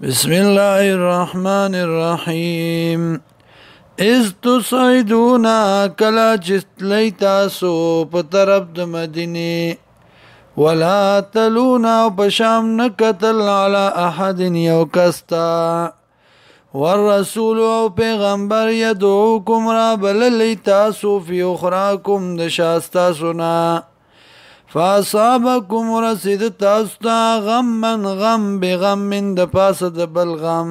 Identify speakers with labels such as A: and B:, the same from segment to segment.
A: بسم الله الرحمن الرحیم از تصعدون کلا چستلی تاسو په طرف د مدینه ولا تلون او پشام نکتل علی احد یو کستا والرسول او پیغمبر یدعوکم را بللی تاسو فی اخراکم د شاستا سنا فاصابکم رسید تاستا غمن غم بغم د پاس د بلغم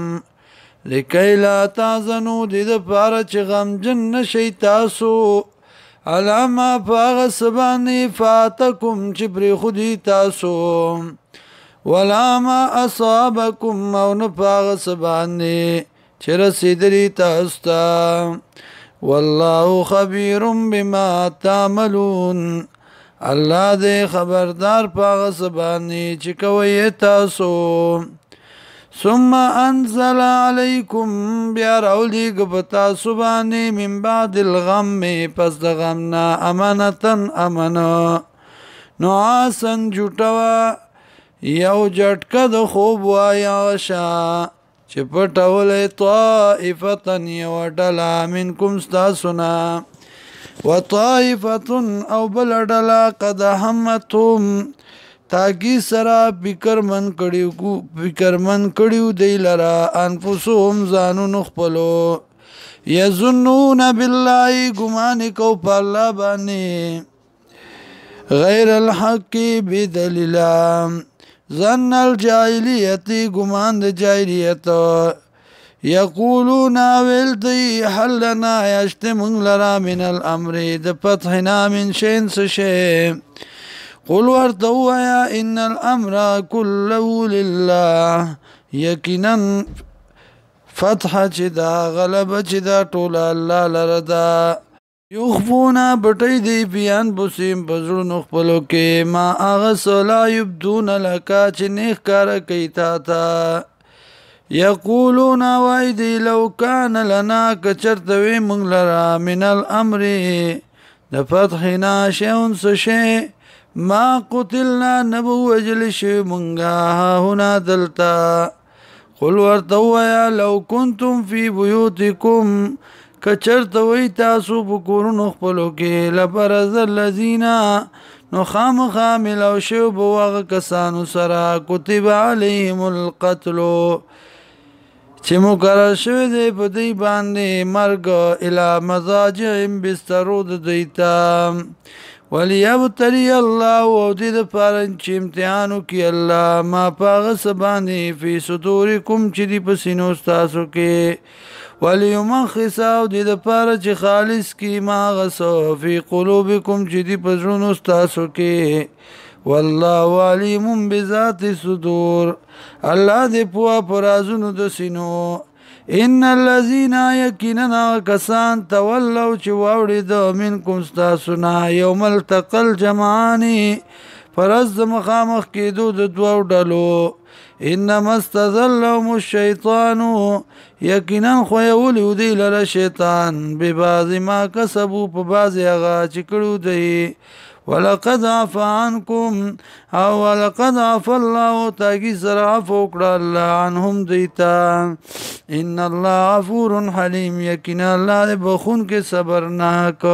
A: لکی لا تازنو دید پارا چه غم جن نشی تاسو علاما پاغ سبانی فاتکم چه پری خودی تاسو ولاما اصابکم مون پاغ سبانی چه رسیدری تاستا والله خبیر بما تعملون الله دې خبردار پاغه سبانی چې کوي تاسو ثم انزل علیکم بیا راولی گبتا سبانی من بعد الغم پس د غمنا امانتن امانا نعاسن جوټوا یو جټکه د خوب وایا شا چې پټولې طائفتن یو ډلا منکم استاسنا وطائفة او بلدلا قد همتهم تاگی سرا بکرمن کڑیو دی لرا انفسهم زانو نخپلو یظنون بالله گمانی کو پا اللہ بانی غیر الحق بدلیلا ظن الجاہلیتی گمان د جاہلیت یقولون ویلتی حلنا یشتمون لرا من الامر د فتحنا من شین سشی قل ورتویا ان الامر كله لله یقینا فتح چی دا غلب چی دا طول اللہ لردا یخفونا بٹی دی بیان بسیم بزرو نخپلو کے ما آغس لا یبدون لکا چی نیخ کارا کیتا تا یقولون وایدی لو کان لنا کچرتوی منگ لرا من الامر د فتحنا شیون سشی ما قتلنا نبو وجل شی منگا هنا دلتا قل ورتویا لو کنتم فی بیوتکم کچرتوی تاسو بکورن اخپلو کے لبرز اللذین نخام خامل او شیو بواغ کسانو سرا کتب علیهم القتلو چې مقرر شوی دی په دی باندې مرګ الی مضاجعهم بسترو د دیتا ولیبتلی الله او دې دپاره چې امتحان وکړي الله ما په هغه څه باندې فی صدورکم چې دي په سینو ستاسو کې ولیمخص او دې دپاره چې خالص کړي ما هغه څه فی قلوبکم چې دي په زړونو ستاسو کې والله علیم بذات الصدور الله دې پوهه په رازونو د سینو ان الذين یقینا کسان تولوا چې واوړي د منکم ستاسو نه یوم التقى الجمعان فرز مخامخ کېدو د دوو ډلو انما استذلهم الشیطان یقینا خویولی دی لره شیطان ببعض ما کسبو په بعض هغه چې کړو دی ولقد عفا عنكم او ولقد عفا الله تاگی سر عفو کړه الله عنهم دیتا ان الله غفور حلیم یقینا الله بخون کې صبرناک